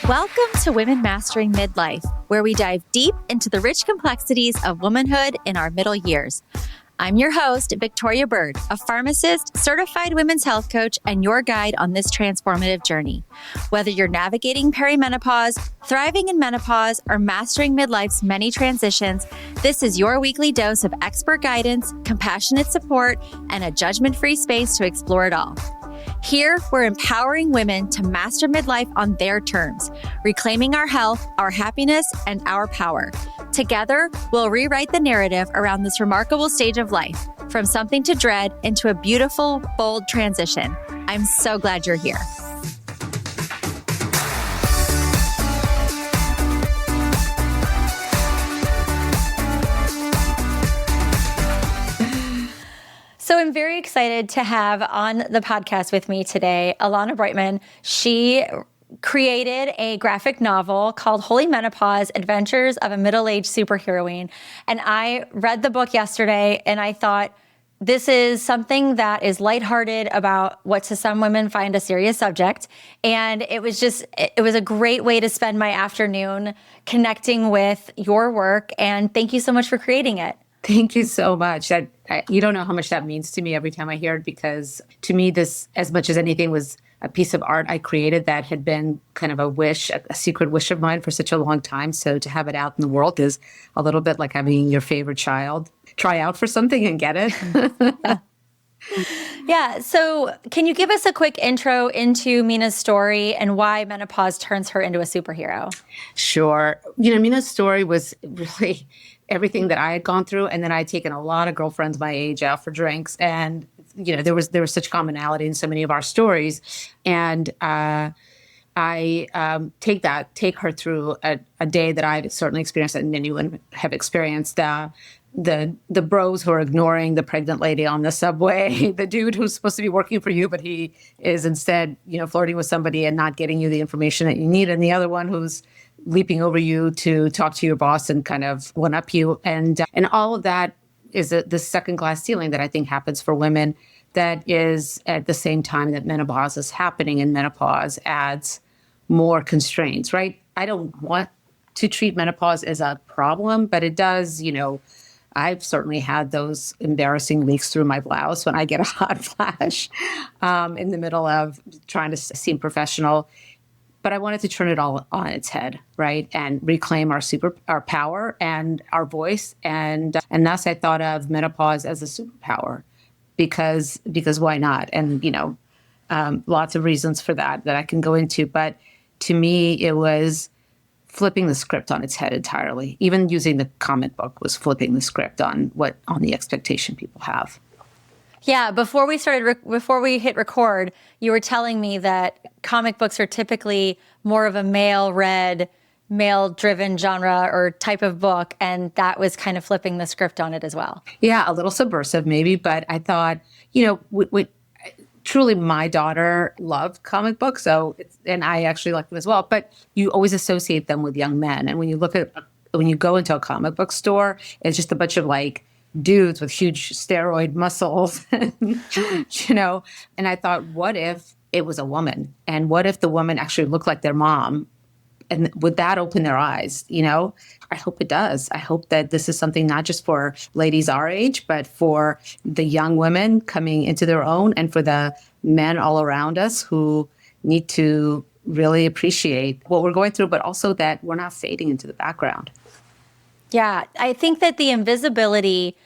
Welcome to Women Mastering Midlife, where we dive deep into the rich complexities of womanhood in our middle years. I'm your host, Victoria Bird, a pharmacist, certified women's health coach, and your guide on this transformative journey. Whether you're navigating perimenopause, thriving in menopause, or mastering midlife's many transitions, this is your weekly dose of expert guidance, compassionate support, and a judgment-free space to explore it all. Here, we're empowering women to master midlife on their terms, reclaiming our health, our happiness, and our power. Together, we'll rewrite the narrative around this remarkable stage of life, from something to dread into a beautiful, bold transition. I'm so glad you're here. So I'm very excited to have on the podcast with me today, Elana Broitman. She created a graphic novel called Holy Menopause, Adventures of a Middle-Aged Superheroine. And I read the book yesterday and I thought, this is something that is lighthearted about what to some women find a serious subject. And it was a great way to spend my afternoon connecting with your work. And thank you so much for creating it. Thank you so much. You don't know how much that means to me every time I hear it, because to me, this, as much as anything, was a piece of art I created that had been kind of a wish, a secret wish of mine for such a long time. So to have it out in the world is a little bit like having your favorite child try out for something and get it. Yeah. So can you give us a quick intro into Mina's story and why menopause turns her into a superhero? Sure. Mina's story was really everything that I had gone through. And then I'd taken a lot of girlfriends my age out for drinks. And, there was such commonality in so many of our stories. And I take her through a day that I've certainly experienced and anyone have experienced. The bros who are ignoring the pregnant lady on the subway, the dude who's supposed to be working for you, but he is instead, flirting with somebody and not getting you the information that you need. And the other one who's leaping over you to talk to your boss and kind of one up you. And all of that is the second glass ceiling that I think happens for women that is at the same time that menopause is happening, and menopause adds more constraints, right? I don't want to treat menopause as a problem, but it does, I've certainly had those embarrassing leaks through my blouse when I get a hot flash in the middle of trying to seem professional. But I wanted to turn it all on its head, right? And reclaim our power and our voice. And thus I thought of menopause as a superpower because why not? And, lots of reasons for that I can go into. But to me, it was flipping the script on its head entirely. Even using the comic book was flipping the script on the expectation people have. Yeah, before we hit record, you were telling me that comic books are typically more of a male-read, male-driven genre or type of book, and that was kind of flipping the script on it as well. Yeah, a little subversive maybe, but I thought, truly my daughter loved comic books, and I actually liked them as well, but you always associate them with young men. And when you go into a comic book store, it's just a bunch of dudes with huge steroid muscles, and I thought, what if it was a woman? And what if the woman actually looked like their mom? And would that open their eyes? I hope it does. I hope that this is something not just for ladies our age, but for the young women coming into their own and for the men all around us who need to really appreciate what we're going through, but also that we're not fading into the background. Yeah, I think that the invisibility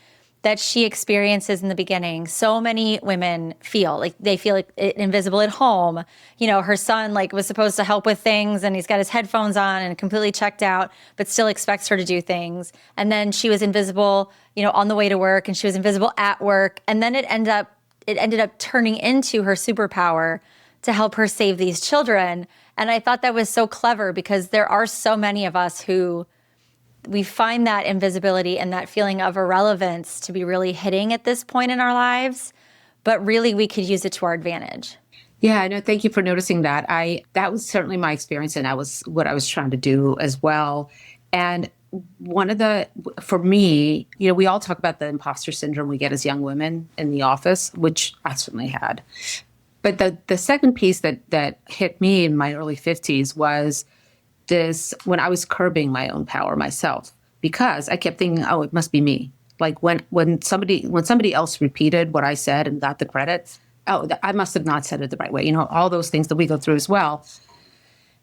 that she experiences in the beginning, so many women feel invisible at home. Her son was supposed to help with things and he's got his headphones on and completely checked out, but still expects her to do things. And then she was invisible, on the way to work, and she was invisible at work. And then it ended up turning into her superpower to help her save these children. And I thought that was so clever because there are so many of us who we find that invisibility and that feeling of irrelevance to be really hitting at this point in our lives, but really we could use it to our advantage. Yeah, I know. Thank you for noticing that. That was certainly my experience, and that was what I was trying to do as well. And for me, we all talk about the imposter syndrome we get as young women in the office, which I certainly had. But the second piece that hit me in my early 50s was this when I was curbing my own power myself, because I kept thinking, oh, it must be me. Like when somebody else repeated what I said and got the credit, oh, I must have not said it the right way. All those things that we go through as well.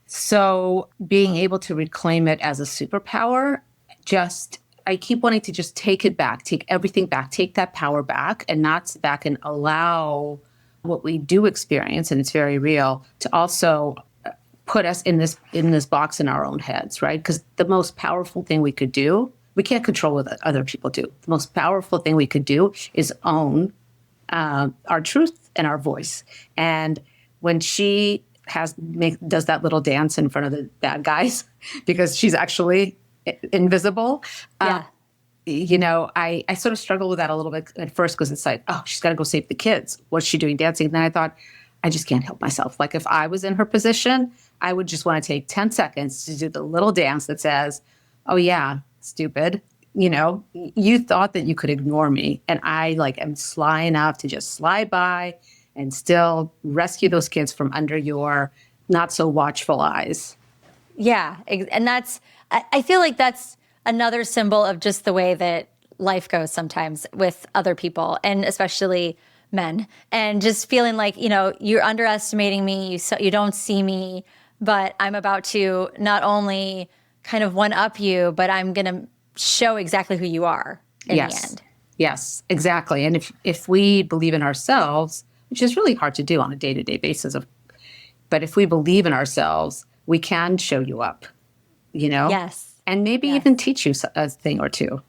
So being able to reclaim it as a superpower, I keep wanting to just take it back, take everything back, take that power back, and not sit back and allow what we do experience, and it's very real, to also put us in this box in our own heads, right? Because the most powerful thing we could do, we can't control what other people do. The most powerful thing we could do is own our truth and our voice. And when she does that little dance in front of the bad guys, because she's actually invisible. Yeah. I sort of struggled with that a little bit at first, because it's like, oh, she's got to go save the kids. What's she doing dancing? And then I thought, I just can't help myself. Like if I was in her position, I would just want to take 10 seconds to do the little dance that says, oh yeah, stupid. You thought that you could ignore me, and I am sly enough to just slide by and still rescue those kids from under your not so watchful eyes. Yeah. And I feel like that's another symbol of just the way that life goes sometimes with other people, and especially men, and just feeling like, you're underestimating me. You don't see me, but I'm about to not only kind of one up you, but I'm going to show exactly who you are in the end. Yes, exactly. And if we believe in ourselves, which is really hard to do on a day-to-day basis, but if we believe in ourselves, we can show you up, Yes. And maybe even teach you a thing or two.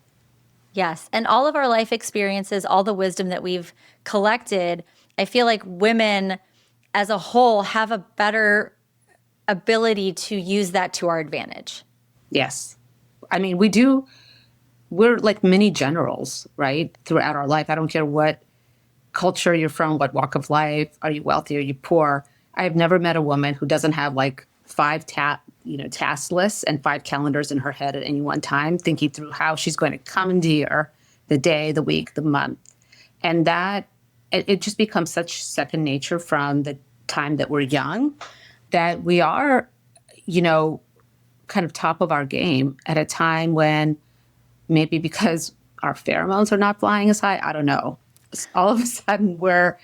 Yes. And all of our life experiences, all the wisdom that we've collected, I feel like women as a whole have a better ability to use that to our advantage. Yes. I mean, we're like mini generals, right? Throughout our life. I don't care what culture you're from, what walk of life, are you wealthy, are you poor? I have never met a woman who doesn't have 5 task lists and 5 calendars in her head at any one time, thinking through how she's going to commandeer the day, the week, the month. And that it just becomes such second nature from the time that we're young, that we are, kind of top of our game at a time when maybe because our pheromones are not flying as high, I don't know. All of a sudden we're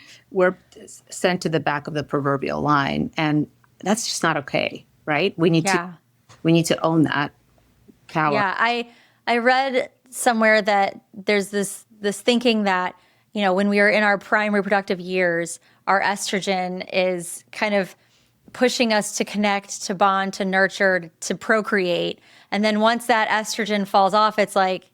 sent to the back of the proverbial line, and that's just not okay, right? We need to own that power. Yeah, I read somewhere that there's this thinking that, when we are in our prime reproductive years, our estrogen is kind of pushing us to connect, to bond, to nurture, to procreate. And then once that estrogen falls off, it's like,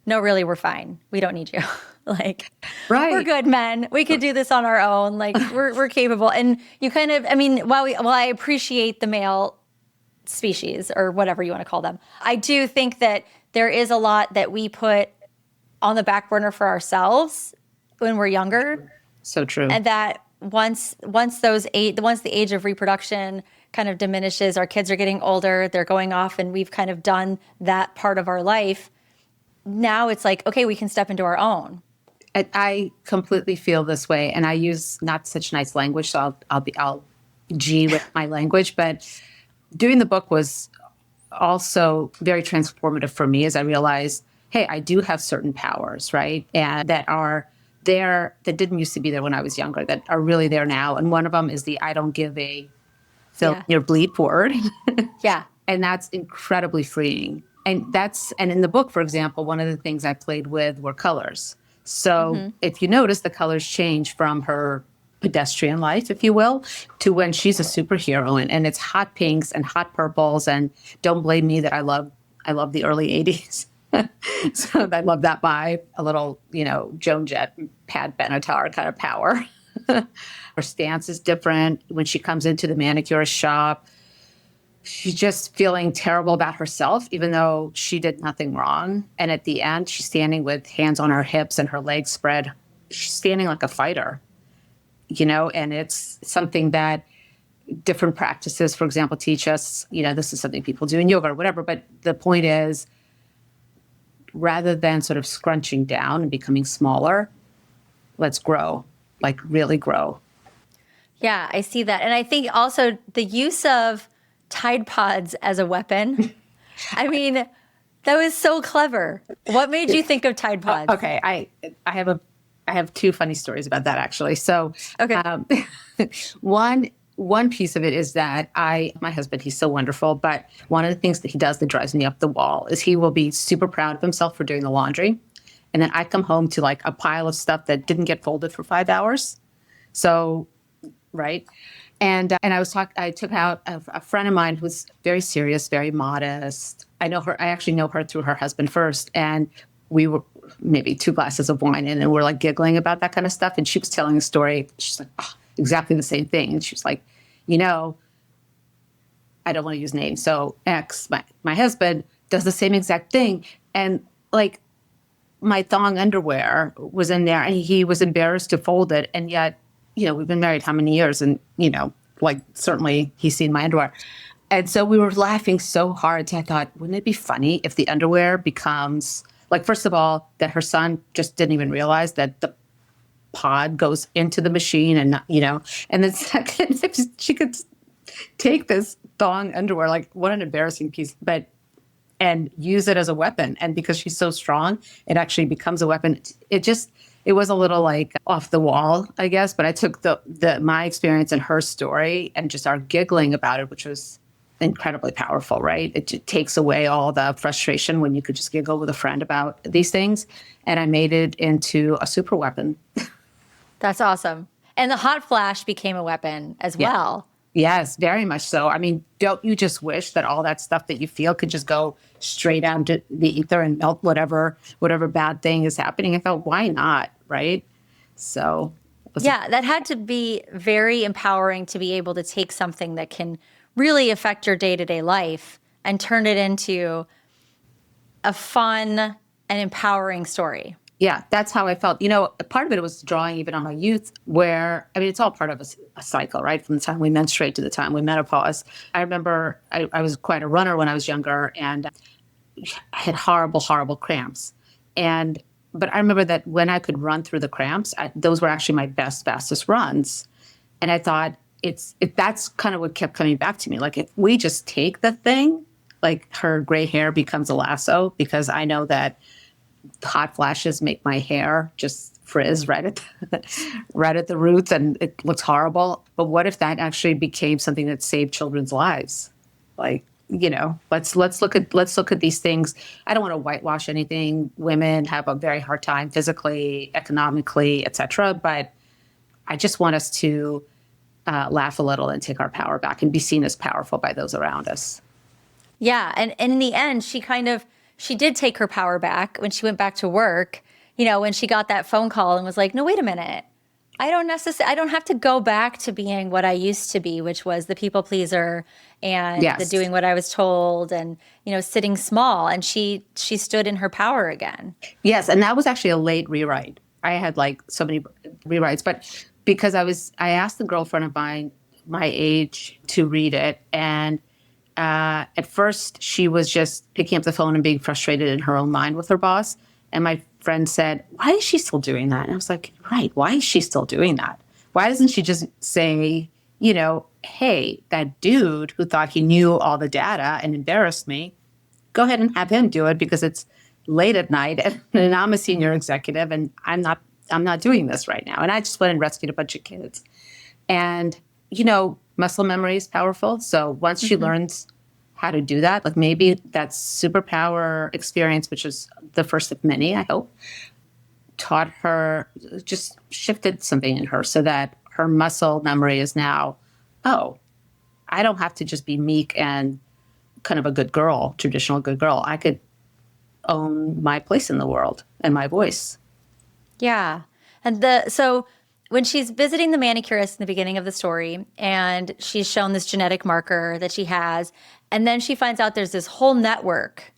no, really, we're fine. We don't need you. Right. We're good men. We could do this on our own. We're capable. And you kind of, while I appreciate the male species, or whatever you want to call them, I do think that there is a lot that we put on the back burner for ourselves when we're younger. So true. And that once the age of reproduction kind of diminishes, our kids are getting older, they're going off, and we've kind of done that part of our life. Now it's like, okay, we can step into our own. I completely feel this way, and I use not such nice language, so I'll G with my language. But doing the book was also very transformative for me, as I realized, hey, I do have certain powers, right, and that are there that didn't used to be there when I was younger, that are really there now. And one of them is the I don't give a fill in your bleep word. Yeah, and that's incredibly freeing. And in the book, for example, one of the things I played with were colors. So if you notice, the colors change from her pedestrian life, if you will, to when she's a superheroine, and it's hot pinks and hot purples. And don't blame me that I love the early 80s. So I love that vibe, a little, Joan Jett, Pat Benatar kind of power. Her stance is different. When she comes into the manicurist shop, she's just feeling terrible about herself, even though she did nothing wrong. And at the end, she's standing with hands on her hips and her legs spread. She's standing like a fighter, and it's something that different practices, for example, teach us, this is something people do in yoga or whatever. But the point is, rather than sort of scrunching down and becoming smaller, let's grow, really grow. Yeah, I see that. And I think also the use of Tide Pods as a weapon. I mean, that was so clever. What made you think of Tide Pods? Okay, I have two funny stories about that actually. So, Okay. one piece of it is that my husband, he's so wonderful, but one of the things that he does that drives me up the wall is he will be super proud of himself for doing the laundry, and then I come home to like a pile of stuff that didn't get folded for 5 hours. So, right. And I took out a friend of mine who's very serious, very modest. I actually know her through her husband first. And we were maybe 2 glasses of wine in, and we're like giggling about that kind of stuff. And she was telling a story. She's like, oh, exactly the same thing. And she was like, I don't want to use names. So X, my husband, does the same exact thing. And like my thong underwear was in there and he was embarrassed to fold it. And yet, we've been married how many years? And, like certainly he's seen my underwear. And so we were laughing so hard. I thought, wouldn't it be funny if the underwear becomes like, first of all, that her son just didn't even realize that the pod goes into the machine and, and then second, if she could take this thong underwear, like what an embarrassing piece, and use it as a weapon. And because she's so strong, it actually becomes a weapon. It was a little like off the wall, I guess, but I took my experience and her story and just our giggling about it, which was incredibly powerful, right? It takes away all the frustration when you could just giggle with a friend about these things. And I made it into a super weapon. That's awesome. And the hot flash became a weapon as well. Yes, very much so. I mean, don't you just wish that all that stuff that you feel could just go straight out into the ether and melt whatever bad thing is happening? I thought, why not, right? So. That had to be very empowering to be able to take something that can really affect your day-to-day life and turn it into a fun and empowering story. Yeah, that's how I felt. Part of it was drawing even on my youth where, it's all part of a cycle, right? From the time we menstruate to the time we menopause. I remember I was quite a runner when I was younger and I had horrible, horrible cramps. But I remember that when I could run through the cramps, those were actually my fastest runs. And I thought that's kind of what kept coming back to me. Like if we just take the thing, like her gray hair becomes a lasso because I know that hot flashes make my hair just frizz right at the roots and it looks horrible. But what if that actually became something that saved children's lives? Like, let's look at these things. I don't want to whitewash anything. Women have a very hard time physically, economically, etc. But I just want us to laugh a little and take our power back and be seen as powerful by those around us. Yeah. And in the end, she did take her power back when she went back to work, when she got that phone call and was like, no, wait a minute. I don't have to go back to being what I used to be, which was the people pleaser and the doing what I was told and, sitting small. And she stood in her power again. Yes. And that was actually a late rewrite. I had like so many rewrites, but because I asked the girlfriend of mine my age to read it. And at first, she was just picking up the phone and being frustrated in her own mind with her boss. And my friend said, why is she still doing that? And I was like, right, why is she still doing that? Why doesn't she just say, hey, that dude who thought he knew all the data and embarrassed me, go ahead and have him do it because it's late at night and I'm a senior executive and I'm not doing this right now. And I just went and rescued a bunch of kids. And, muscle memory is powerful. So once she learns how to do that, like maybe that superpower experience, which is the first of many, I hope, taught her, just shifted something in her so that her muscle memory is now, oh, I don't have to just be meek and kind of a good girl, traditional good girl. I could own my place in the world and my voice. Yeah. And so when she's visiting the manicurist in the beginning of the story and she's shown this genetic marker that she has, and then she finds out there's this whole network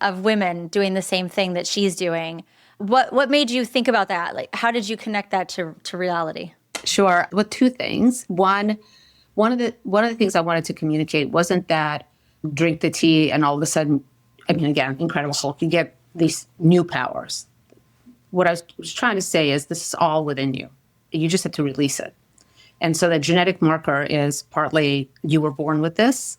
of women doing the same thing that she's doing. What made you think about that? Like, how did you connect that to reality? Sure. Well, two things. One of the things I wanted to communicate wasn't that drink the tea and all of a sudden, again, Incredible Hulk, you get these new powers. What I was trying to say is this is all within you. You just have to release it. And so the genetic marker is partly you were born with this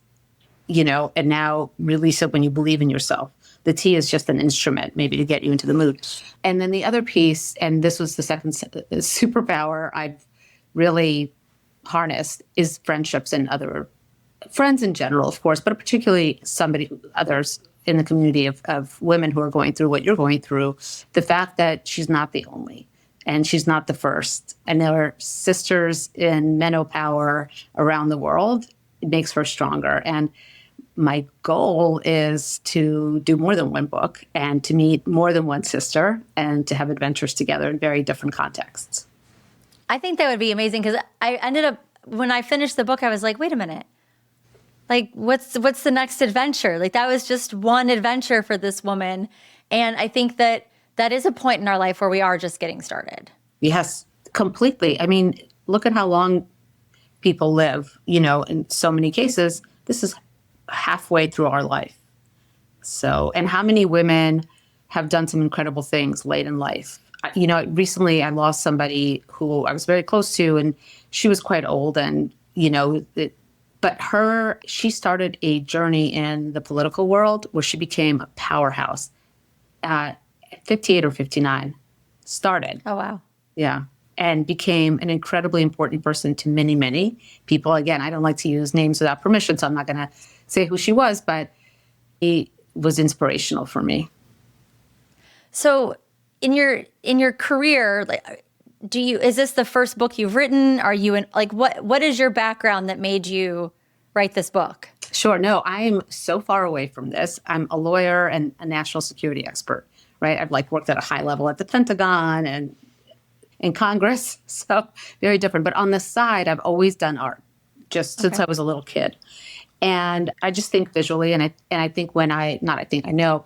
and now release it when you believe in yourself. The tea is just an instrument, maybe to get you into the mood. And then the other piece, and this was the second superpower I've really harnessed, is friendships and other friends in general, of course, but particularly others in the community of women who are going through what you're going through. The fact that she's not the only, and she's not the first, and there are sisters in Menopower around the world, it makes her stronger. And my goal is to do more than one book and to meet more than one sister and to have adventures together in very different contexts. I think that would be amazing, because I ended up, when I finished the book, I was like, wait a minute. Like, what's the next adventure? Like, that was just one adventure for this woman. And I think that is a point in our life where we are just getting started. Yes, completely. I mean, look at how long people live, in so many cases. This is halfway through our life. So, and how many women have done some incredible things late in life? Recently I lost somebody who I was very close to, and she was quite old, and, but she started a journey in the political world where she became a powerhouse at 58 or 59, started. Oh, wow. Yeah. And became an incredibly important person to many, many people. Again, I don't like to use names without permission, so I'm not going to say who she was, but he was inspirational for me. So in your career, like, is this the first book you've written? Are you what is your background that made you write this book? Sure. No, I'm so far away from this. I'm a lawyer and a national security expert, right? I've worked at a high level at the Pentagon and in Congress, so very different. But on the side, I've always done art, just since I was a little kid. And I just think visually, and I think I know,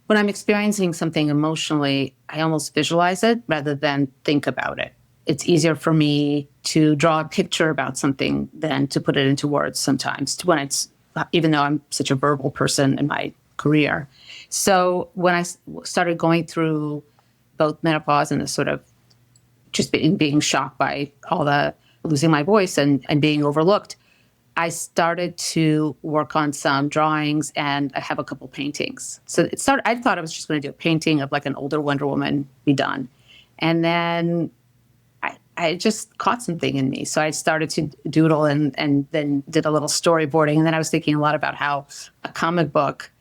when I'm experiencing something emotionally, I almost visualize it rather than think about it. It's easier for me to draw a picture about something than to put it into words sometimes, even though I'm such a verbal person in my career. So when I started going through both menopause and the sort of just being shocked by all the losing my voice and being overlooked, I started to work on some drawings, and I have a couple paintings. So I thought I was just going to do a painting of an older Wonder Woman, be done. And then I just caught something in me. So I started to doodle and then did a little storyboarding. And then I was thinking a lot about how a comic book,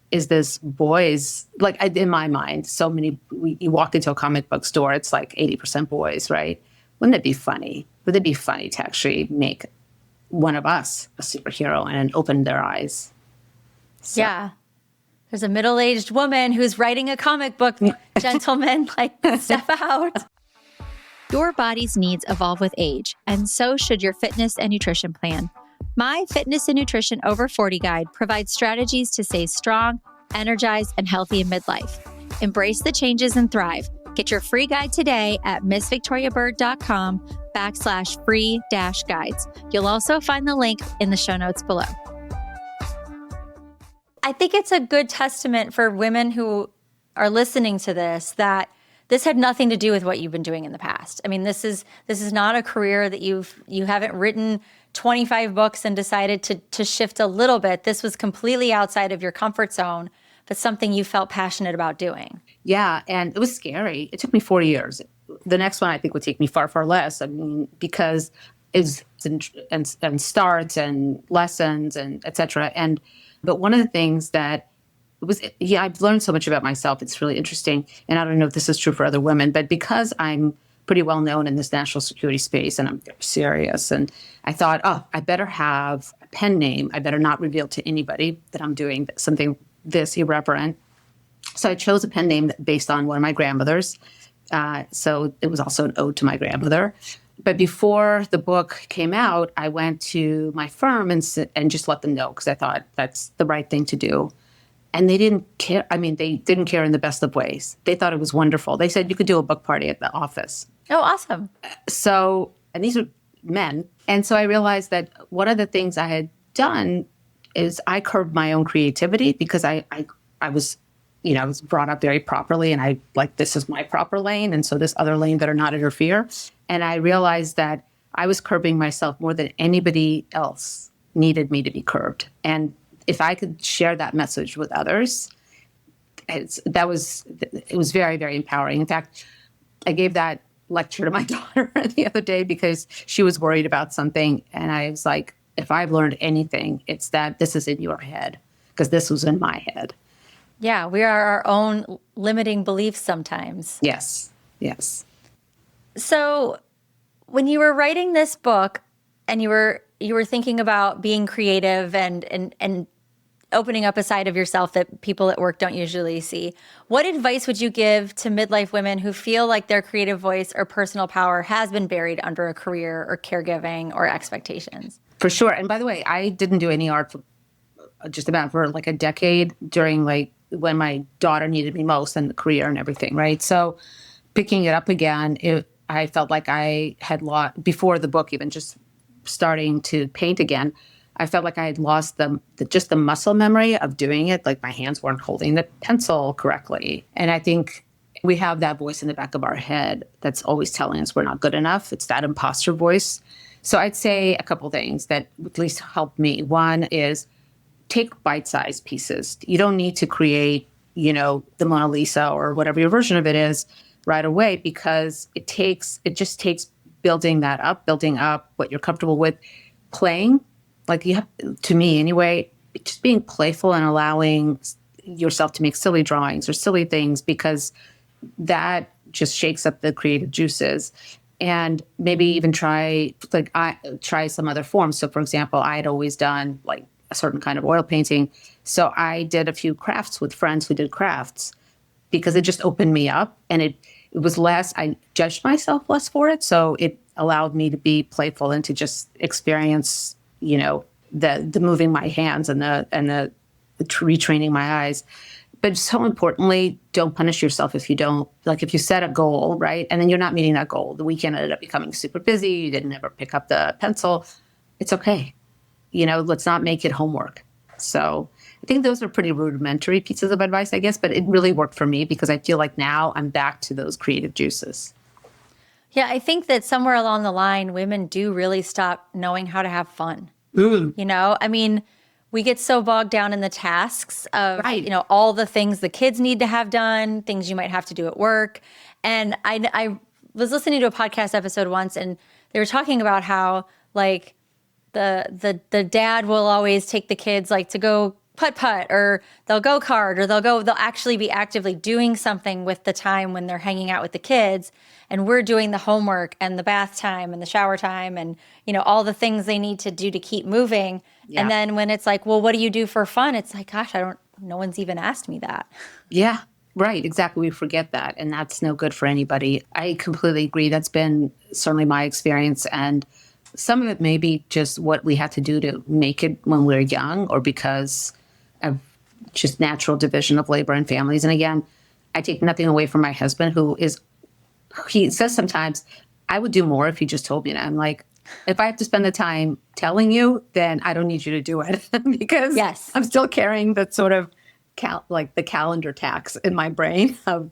is this boys, in my mind, you walk into a comic book store, it's 80% boys, right? Wouldn't it be funny? Would it be funny to actually make one of us a superhero and open their eyes? So. Yeah. There's a middle-aged woman who's writing a comic book. Gentlemen, step out. Your body's needs evolve with age, and so should your fitness and nutrition plan. My Fitness and Nutrition Over 40 Guide provides strategies to stay strong, energized, and healthy in midlife. Embrace the changes and thrive. Get your free guide today at missvictoriabird.com/free-guides. You'll also find the link in the show notes below. I think it's a good testament for women who are listening to this that this had nothing to do with what you've been doing in the past. I mean, this is not a career that you haven't written 25 books and decided to shift a little bit. This was completely outside of your comfort zone, but something you felt passionate about doing. Yeah, and it was scary. It took me 4 years. The next one I think would take me far, far less. I mean, because it's and starts and lessons and et cetera. But one of the things that I've learned so much about myself. It's really interesting. And I don't know if this is true for other women, but because I'm pretty well known in this national security space and I'm very serious, and I thought, I better have a pen name. I better not reveal to anybody that I'm doing something this irreverent. So I chose a pen name based on one of my grandmothers. So it was also an ode to my grandmother. But before the book came out, I went to my firm and just let them know, because I thought that's the right thing to do. And they didn't care. I mean, they didn't care in the best of ways. They thought it was wonderful. They said you could do a book party at the office. Oh, awesome. So, and these are men. And so I realized that one of the things I had done is I curbed my own creativity, because I was, I was brought up very properly, and this is my proper lane. And so this other lane better not interfere. And I realized that I was curbing myself more than anybody else needed me to be curbed. And if I could share that message with others, it was very, very empowering. In fact, I gave that lecture to my daughter the other day because she was worried about something. And I was like, if I've learned anything, it's that this is in your head, because this was in my head. Yeah, we are our own limiting beliefs sometimes. Yes, yes. So when you were writing this book and you were thinking about being creative and opening up a side of yourself that people at work don't usually see, what advice would you give to midlife women who feel like their creative voice or personal power has been buried under a career or caregiving or expectations? For sure. And by the way, I didn't do any art for just about for like a decade during like when my daughter needed me most and the career and everything, right? So picking it up again, I felt like I had lost, before the book even, just starting to paint again, I felt like I had lost just the muscle memory of doing it. Like my hands weren't holding the pencil correctly. And I think we have that voice in the back of our head that's always telling us we're not good enough. It's that imposter voice. So I'd say a couple things that at least helped me. One is take bite-sized pieces. You don't need to create, the Mona Lisa or whatever your version of it is right away, because it just takes building up what you're comfortable with, playing. Like you have, to me anyway, just being playful and allowing yourself to make silly drawings or silly things, because that just shakes up the creative juices. And maybe even try some other form. So for example, I had always done like a certain kind of oil painting. So I did a few crafts with friends who did crafts, because it just opened me up, and it was less, I judged myself less for it. So it allowed me to be playful and to just experience, the moving my hands and the retraining my eyes. But so importantly, don't punish yourself if you don't, like if you set a goal, right? And then you're not meeting that goal. The weekend ended up becoming super busy. You didn't ever pick up the pencil. It's okay. Let's not make it homework. So I think those are pretty rudimentary pieces of advice, I guess, but it really worked for me because I feel like now I'm back to those creative juices. Yeah, I think that somewhere along the line, women do really stop knowing how to have fun. I mean, we get so bogged down in the tasks of, Right. all the things the kids need to have done, things you might have to do at work. And I was listening to a podcast episode once, and they were talking about how like the dad will always take the kids like to go putt-putt, or they'll go kart, or they'll actually be actively doing something with the time when they're hanging out with the kids. And we're doing the homework and the bath time and the shower time and, all the things they need to do to keep moving. Yeah. And then when it's like, well, what do you do for fun? It's like, gosh, no one's even asked me that. Yeah, right. Exactly. We forget that. And that's no good for anybody. I completely agree. That's been certainly my experience. And some of it may be just what we had to do to make it when we were young, or because of just natural division of labor in families. And again, I take nothing away from my husband, he says sometimes, I would do more if you just told me. And I'm like, if I have to spend the time telling you, then I don't need you to do it because yes. I'm still carrying that sort of the calendar tax in my brain of,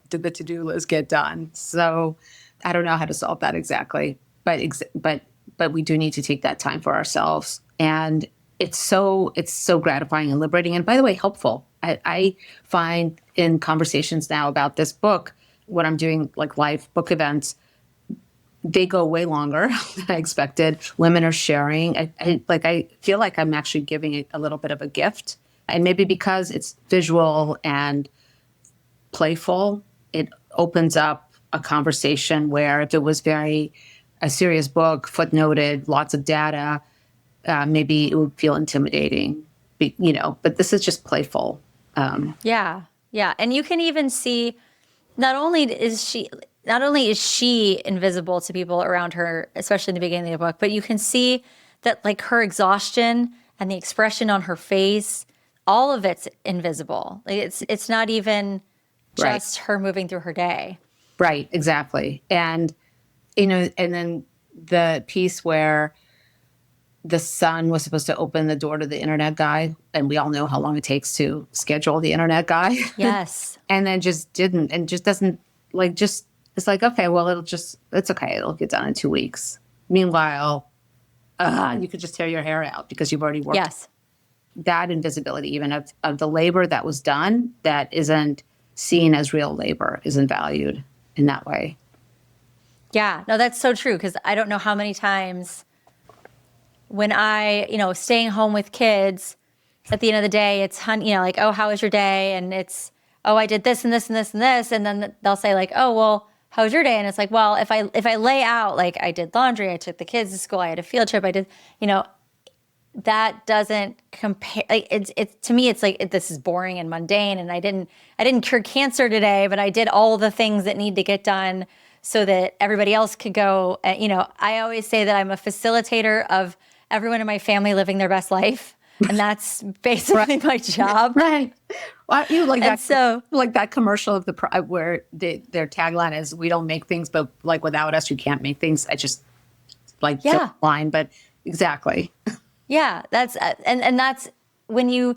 did the to-do list get done? So I don't know how to solve that exactly, but we do need to take that time for ourselves. And it's so gratifying and liberating. And by the way, helpful. I find in conversations now about this book, when I'm doing like live book events, they go way longer than I expected. Women are sharing. I feel like I'm actually giving it a little bit of a gift. And maybe because it's visual and playful, it opens up a conversation where if it was a serious book, footnoted, lots of data, maybe it would feel intimidating, but this is just playful. Yeah. And you can even see, not only is she invisible to people around her, especially in the beginning of the book, but you can see that like her exhaustion and the expression on her face, all of it's invisible. Like it's not even just her moving through her day. Right, exactly. And, and then the piece where the son was supposed to open the door to the internet guy, and we all know how long it takes to schedule the internet guy. Yes. And then just didn't, and just doesn't, it's like, okay, well, it's okay. It'll get done in 2 weeks. Meanwhile, you could just tear your hair out because you've already worked. Yes. That invisibility, even of the labor that was done, that isn't seen as real labor, isn't valued in that way. Yeah, no, that's so true. Because I don't know how many times when staying home with kids, at the end of the day, it's, like, oh, how was your day? And it's, oh, I did this and this and this and this. And then they'll say like, oh, well, how was your day? And it's like, well, if I lay out, like, I did laundry, I took the kids to school, I had a field trip, I did, that doesn't compare. Like, it's to me, it's like, this is boring and mundane. And I didn't cure cancer today, but I did all the things that need to get done so that everybody else could go. I always say that I'm a facilitator of everyone in my family living their best life. And that's basically my job. Right. Well, you like and that. So, like that commercial of where their tagline is, "We don't make things, but like without us, you can't make things." I just like the line, but exactly. Yeah, that's and that's when you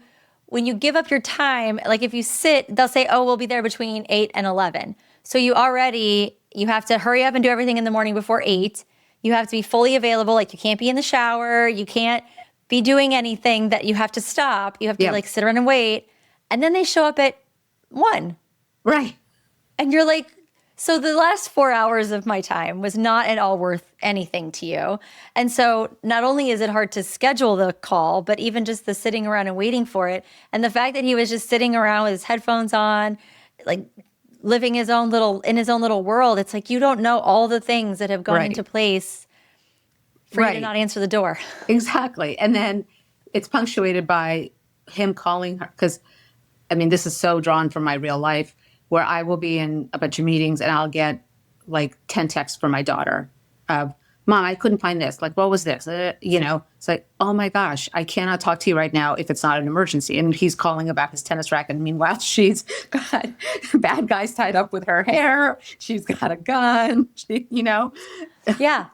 give up your time. Like if you sit, they'll say, "Oh, we'll be there between 8 and 11." So you have to hurry up and do everything in the morning before 8. You have to be fully available. Like you can't be in the shower. You can't be doing anything that you have to stop. You have to like sit around and wait. And then they show up at 1. Right. And you're like, so the last 4 hours of my time was not at all worth anything to you. And so not only is it hard to schedule the call, but even just the sitting around and waiting for it. And the fact that he was just sitting around with his headphones on, like living in his own little world. It's like, you don't know all the things that have gone into place for you to not answer the door. Exactly. And then it's punctuated by him calling her. Because, I mean, this is so drawn from my real life, where I will be in a bunch of meetings and I'll get like 10 texts from my daughter of, "Mom, I couldn't find this. Like, what was this?" It's like, oh my gosh, I cannot talk to you right now if it's not an emergency. And he's calling about his tennis racket. And meanwhile, she's got bad guys tied up with her hair. She's got a gun, Yeah.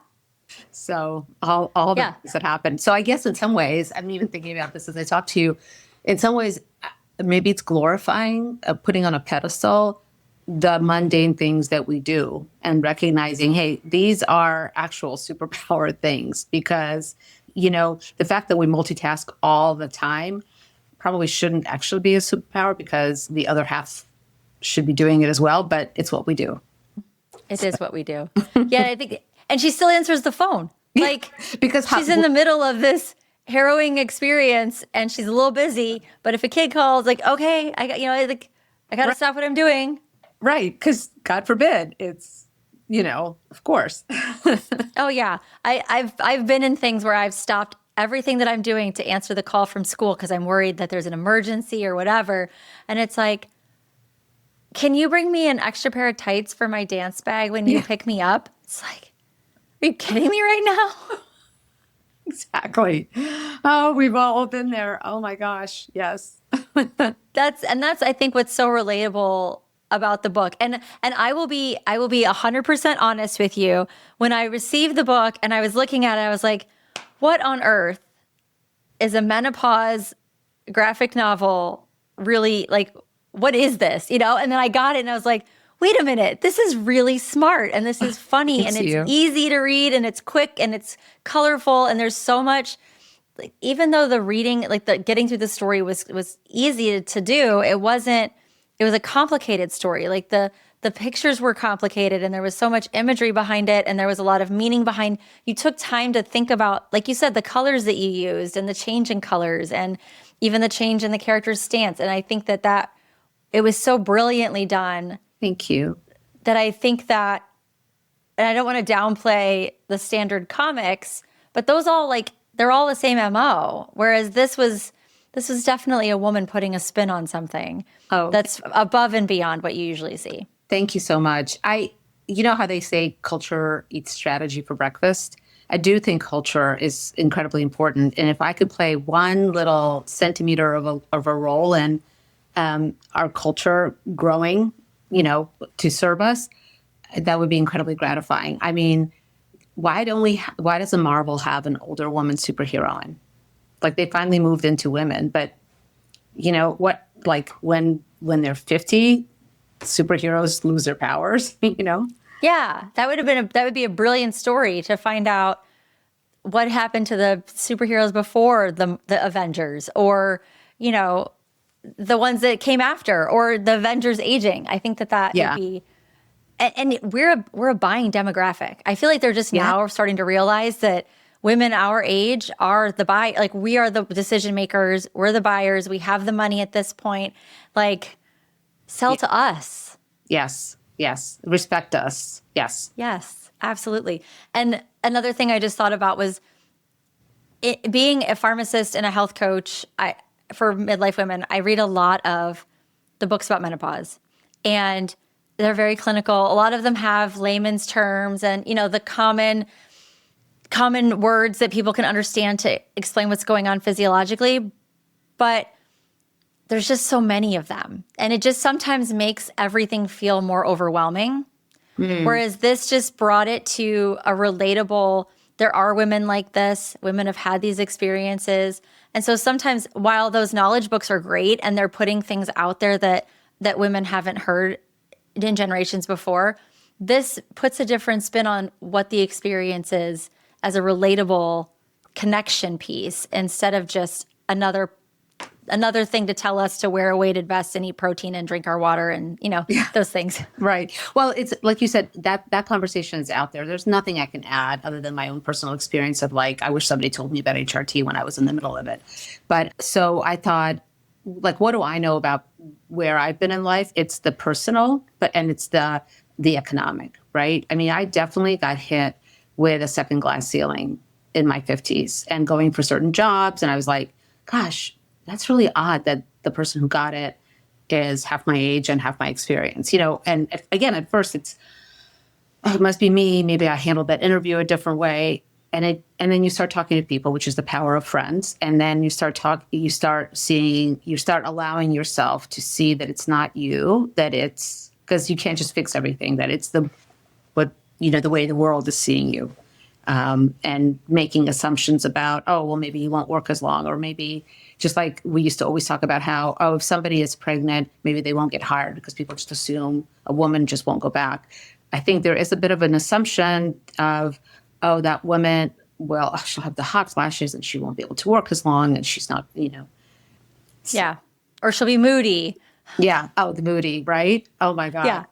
So all the things that happen. So I guess in some ways, I'm even thinking about this as I talk to you, in some ways, maybe it's glorifying, putting on a pedestal the mundane things that we do and recognizing, hey, these are actual superpower things, because, the fact that we multitask all the time probably shouldn't actually be a superpower, because the other half should be doing it as well, but it's what we do. It is what we do. Yeah, I think, and she still answers the phone. Like, because she's in the middle of this harrowing experience and she's a little busy, but if a kid calls, like, okay, I got to stop what I'm doing. Right, because God forbid, it's, of course. Oh yeah, I've been in things where I've stopped everything that I'm doing to answer the call from school because I'm worried that there's an emergency or whatever, and it's like, can you bring me an extra pair of tights for my dance bag when you pick me up? It's like, are you kidding me right now? Exactly. Oh, we've all been there. Oh my gosh, yes. That's I think what's so relatable about the book. And I will be 100% honest with you. When I received the book and I was looking at it, I was like, what on earth is a menopause graphic novel really, like, what is this? And then I got it and I was like, wait a minute, this is really smart and this is funny and it's easy to read and it's quick and it's colorful and there's so much. Like, even though the reading, like the getting through the story was easy to do, it wasn't. It was a complicated story. Like the pictures were complicated and there was so much imagery behind it and there was a lot of meaning behind. You took time to think about, like you said, the colors that you used and the change in colors and even the change in the character's stance. And I think that it was so brilliantly done. Thank you. That I think that, and I don't want to downplay the standard comics, but those all they're all the same MO. Whereas this was definitely a woman putting a spin on something that's above and beyond what you usually see. Thank you so much. You know how they say culture eats strategy for breakfast? I do think culture is incredibly important. And if I could play one little centimeter of a role in our culture growing, to serve us, that would be incredibly gratifying. I mean, why doesn't Marvel have an older woman superheroine? Like, they finally moved into women, but what, like when they're 50, superheroes lose their powers, Yeah, that would be a brilliant story to find out what happened to the superheroes before the Avengers, or, you know, the ones that came after, or the Avengers aging. I think that would be, and we're a buying demographic. I feel like they're just now starting to realize that women our age are like, we are the decision makers. We're the buyers. We have the money at this point. Like, sell to us. Yes. Respect us. Yes. Yes, absolutely. And another thing I just thought about was being a pharmacist and a health coach. For midlife women, I read a lot of the books about menopause, and they're very clinical. A lot of them have layman's terms and, you know, the common words that people can understand to explain what's going on physiologically. But there's just so many of them. And it just sometimes makes everything feel more overwhelming. Whereas this just brought it to a relatable, there are women like this, women have had these experiences. And so sometimes, while those knowledge books are great and they're putting things out there that women haven't heard in generations before, this puts a different spin on what the experience is as a relatable connection piece, instead of just another thing to tell us to wear a weighted vest and eat protein and drink our water and, you know, those things. Right. Well, it's like you said, that conversation is out there. There's nothing I can add other than my own personal experience of, like, I wish somebody told me about HRT when I was in the middle of it. But so I thought, like, what do I know about where I've been in life? It's the personal, and it's the economic, right? I mean, I definitely got hit with a second glass ceiling in my 50s and going for certain jobs. And I was like, gosh, that's really odd that the person who got it is half my age and half my experience, you know? And again, at first it must be me. Maybe I handled that interview a different way. And then you start talking to people, which is the power of friends. And then you start allowing yourself to see that it's not you, that it's, because you can't just fix everything, that it's the way the world is seeing you. And making assumptions about, oh, well, maybe you won't work as long, or maybe, just like we used to always talk about how, oh, if somebody is pregnant, maybe they won't get hired because people just assume a woman just won't go back. I think there is a bit of an assumption of, oh, that woman, well, she'll have the hot flashes and she won't be able to work as long, and she's not, you know. Yeah. Or she'll be moody. Yeah. Oh, the moody, right? Oh, my God. Yeah.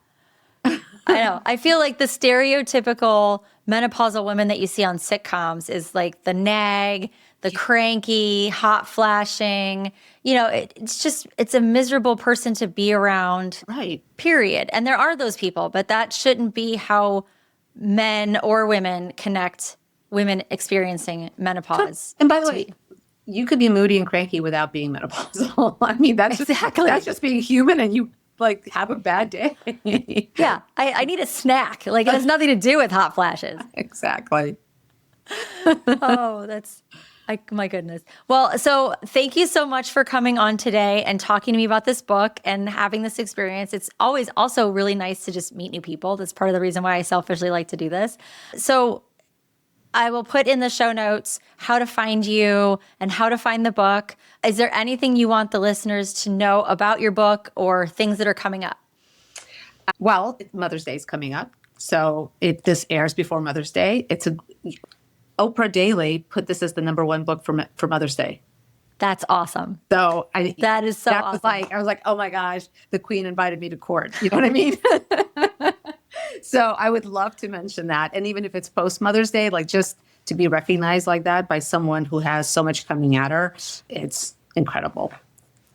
I know. I feel like the stereotypical menopausal women that you see on sitcoms is like the nag, the cranky, hot flashing. You know, it's a miserable person to be around. Right. Period. And there are those people, but that shouldn't be how men or women connect women experiencing menopause. And by the way, you could be moody and cranky without being menopausal. I mean, that's just being human, and you, like, have a bad day. Yeah. I need a snack. Like, it has nothing to do with hot flashes. Exactly. Oh, that's, like, my goodness. Well, so thank you so much for coming on today and talking to me about this book and having this experience. It's always also really nice to just meet new people. That's part of the reason why I selfishly like to do this. So I will put in the show notes how to find you and how to find the book. Is there anything you want the listeners to know about your book or things that are coming up? Well, Mother's Day is coming up. So this airs before Mother's Day. Oprah Daily put this as the #1 book for Mother's Day. That's awesome. So that is so awesome. I was like, oh my gosh, the Queen invited me to court. You know what I mean? So I would love to mention that. And even if it's post Mother's Day, like, just to be recognized like that by someone who has so much coming at her, it's incredible.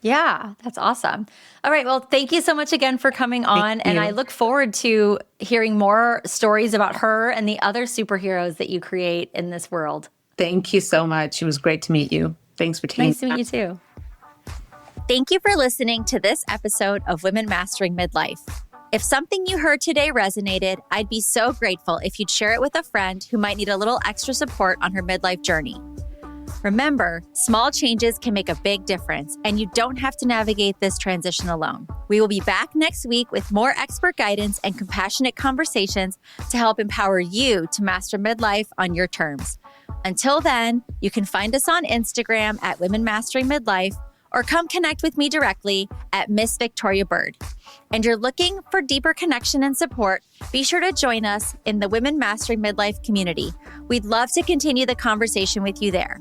Yeah, that's awesome. All right. Well, thank you so much again for coming on. And I look forward to hearing more stories about her and the other superheroes that you create in this world. Thank you so much. It was great to meet you. Thanks for taking Nice to meet you too. Thank you for listening to this episode of Women Mastering Midlife. If something you heard today resonated, I'd be so grateful if you'd share it with a friend who might need a little extra support on her midlife journey. Remember, small changes can make a big difference, and you don't have to navigate this transition alone. We will be back next week with more expert guidance and compassionate conversations to help empower you to master midlife on your terms. Until then, you can find us on Instagram at Women Mastering Midlife or come connect with me directly at Miss Victoria Bird. And you're looking for deeper connection and support, be sure to join us in the Women Mastering Midlife community. We'd love to continue the conversation with you there.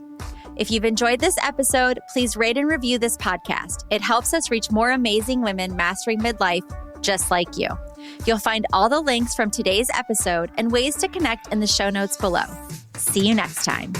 If you've enjoyed this episode, please rate and review this podcast. It helps us reach more amazing women mastering midlife just like you. You'll find all the links from today's episode and ways to connect in the show notes below. See you next time.